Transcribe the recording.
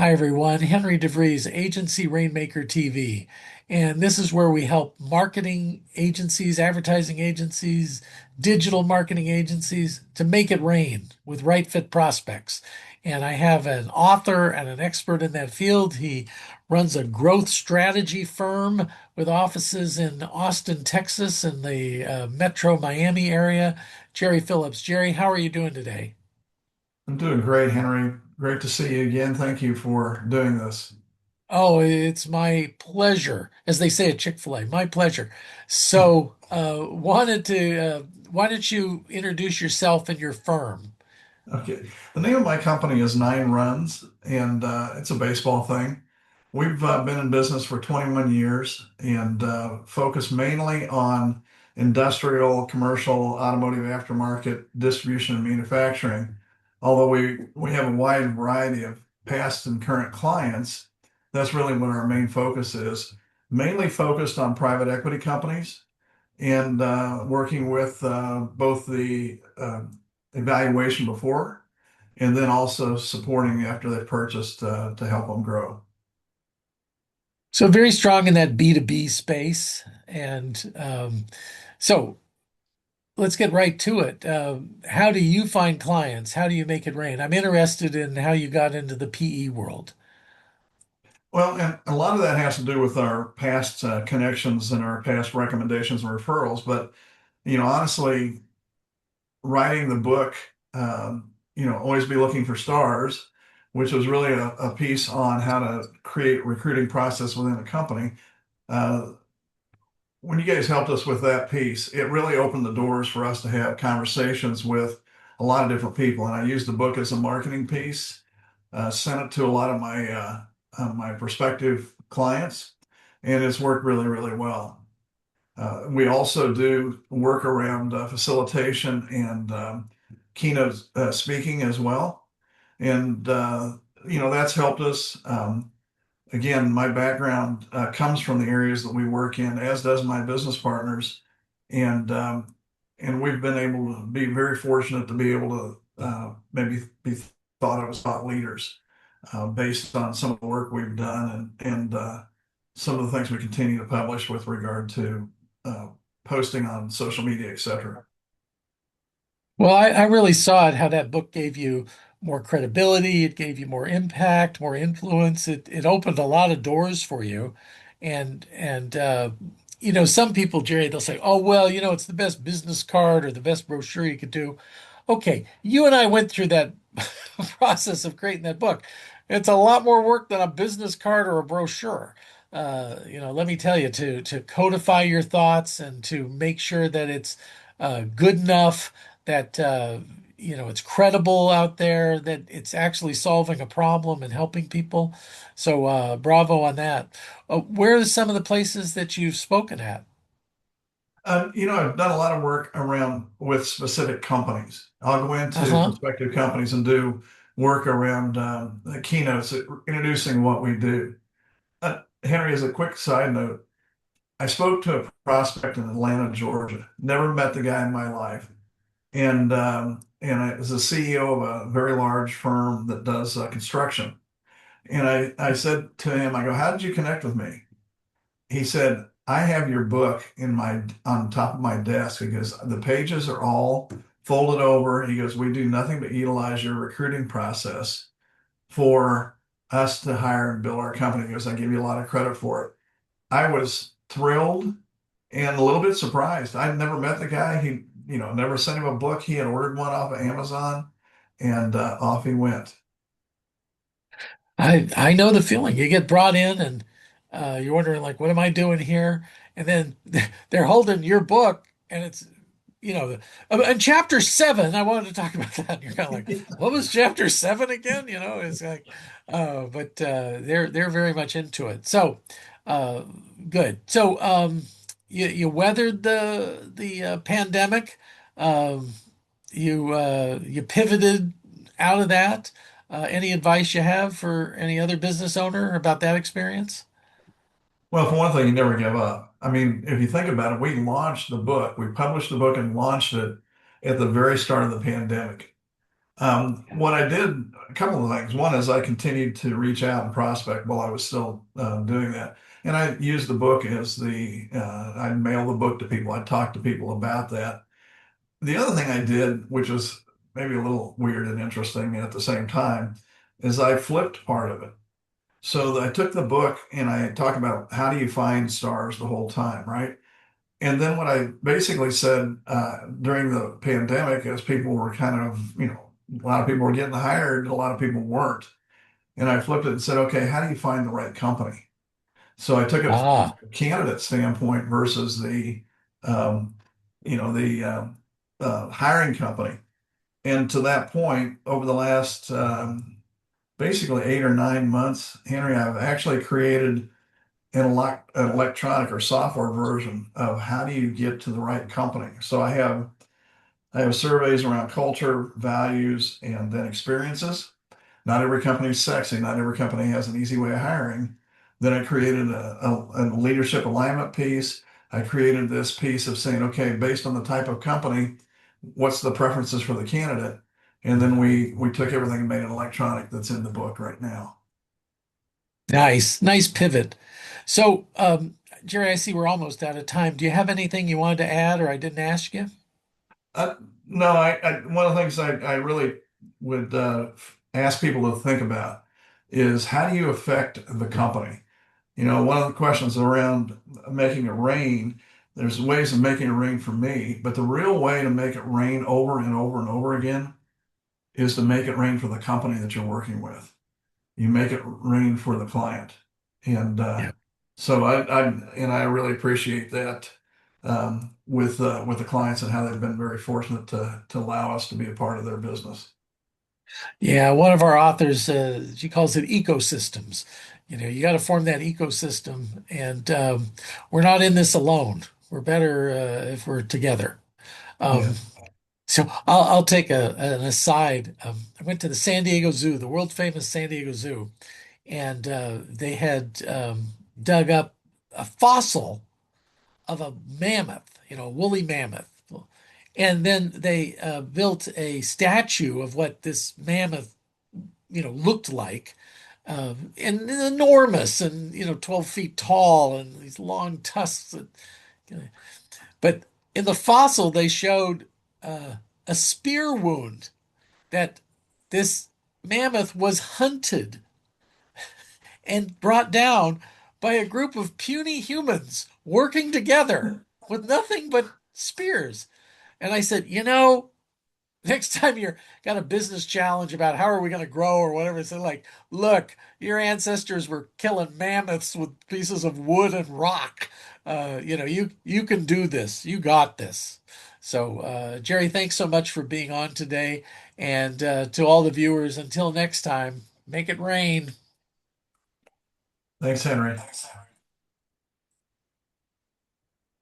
Hi, everyone. Henry DeVries, Agency Rainmaker TV. And this is where we help marketing agencies, advertising agencies, digital marketing agencies to make it rain with right fit prospects. And I have an author and an expert in that field. He runs a growth strategy firm with offices in Austin, Texas, and the metro Miami area. Jerry Phillips. Jerry, how are you doing today? I'm doing great, Henry. Great to see you again. Thank you for doing this. Oh, it's my pleasure, as they say at Chick-fil-A, my pleasure. So, why don't you introduce yourself and your firm? Okay. The name of my company is Nine Runs, and it's a baseball thing. We've been in business for 21 years and focus mainly on industrial, commercial, automotive aftermarket distribution and manufacturing. Although we have a wide variety of past and current clients, that's really what our main focus is. Mainly focused on private equity companies and working with both the evaluation before and then also supporting after they've purchased to help them grow. So, very strong in that B2B space. And so, let's get right to it. How do you find clients? How do you make it rain? I'm interested in how you got into the PE world. Well, and a lot of that has to do with our past connections and our past recommendations and referrals. But, honestly, writing the book, Always Be Looking for Stars, which was really a piece on how to create a recruiting process within a company. Uh, when you guys helped us with that piece, it really opened the doors for us to have conversations with a lot of different people. And I used the book as a marketing piece, sent it to a lot of my prospective clients, and it's worked really, really well. We also do work around facilitation and keynote speaking as well. And, that's helped us. Again, my background comes from the areas that we work in, as does my business partners. And, and we've been able to be very fortunate to be able to maybe be thought of as thought leaders based on some of the work we've done and some of the things we continue to publish with regard to uh, posting on social media, et cetera. Well, I really saw it how that book gave you more credibility, it gave you more impact, more influence. It opened a lot of doors for you. And some people, Jerry, they'll say, "Oh, well, it's the best business card or the best brochure you could do." Okay, you and I went through that process of creating that book. It's a lot more work than a business card or a brochure. Let me tell you, to codify your thoughts and to make sure that it's good enough that it's credible out there, that it's actually solving a problem and helping people. So bravo on that. Where are some of the places that you've spoken at? I've done a lot of work around with specific companies. I'll go into Uh-huh. prospective companies and do work around the keynotes, introducing what we do. Henry, as a quick side note, I spoke to a prospect in Atlanta, Georgia. Never met the guy in my life, and I was the CEO of a very large firm that does construction. And I said to him, I go, "How did you connect with me?" He said, "I have your book in my on top of my desk." He goes, "The pages are all folded over." He goes, "We do nothing but utilize your recruiting process for us to hire and build our company." He goes, "I give you a lot of credit for it." I was thrilled and a little bit surprised. I'd never met the guy. He, never sent him a book. He had ordered one off of Amazon, and off he went. I know the feeling. You get brought in and you're wondering like, what am I doing here? And then they're holding your book and it's, in chapter seven, I wanted to talk about that. And you're kind of like, what was chapter seven again? It's like, they're very much into it. So, uh, good. So, you weathered the pandemic. Um, you pivoted out of that. Any advice you have for any other business owner about that experience? Well, for one thing, you never give up. I mean, if you think about it, we launched the book, we published the book and launched it at the very start of the pandemic. What I did a couple of things. One is I continued to reach out and prospect while I was still doing that. And I used the book as I'd mail the book to people. I'd talk to people about that. The other thing I did, which was maybe a little weird and interesting at the same time, is I flipped part of it. So I took the book and I talked about how do you find stars the whole time, right? And then what I basically said during the pandemic is people were kind of, a lot of people were getting hired, a lot of people weren't. And I flipped it and said, okay, how do you find the right company? So I took it from Ah, a candidate standpoint versus um, the hiring company. And to that point, over the last basically 8 or 9 months, Henry, I've actually created an electronic or software version of how do you get to the right company. So I have surveys around culture, values, and then experiences. Not every company is sexy. Not every company has an easy way of hiring. Then I created a leadership alignment piece. I created this piece of saying, okay, based on the type of company, what's the preferences for the candidate? And then we took everything and made it electronic that's in the book right now. nice pivot. So, Jerry, I see we're almost out of time. Do you have anything you wanted to add or I didn't ask you? Uh, no, one of the things I really would ask people to think about is how do you affect the company? One of the questions around making it rain, there's ways of making it rain for me, but the real way to make it rain over and over and over again is to make it rain for the company that you're working with. You make it rain for the client. And Yeah. so I really appreciate that with the clients and how they've been very fortunate to allow us to be a part of their business. Yeah, one of our authors, she calls it ecosystems. You got to form that ecosystem, and we're not in this alone. We're better if we're together. Yeah. Um, so I'll take an aside. I went to the San Diego Zoo, the world famous San Diego Zoo, and they had dug up a fossil of a mammoth, a woolly mammoth. And then they built a statue of what this mammoth, looked like. And enormous and, 12 feet tall and these long tusks. But in the fossil, they showed a spear wound that this mammoth was hunted and brought down by a group of puny humans working together with nothing but spears. And I said, next time you're got a business challenge about how are we going to grow or whatever, say like, look, your ancestors were killing mammoths with pieces of wood and rock. You can do this. You got this. So, Jerry, thanks so much for being on today. And to all the viewers, until next time, make it rain. Thanks, Henry.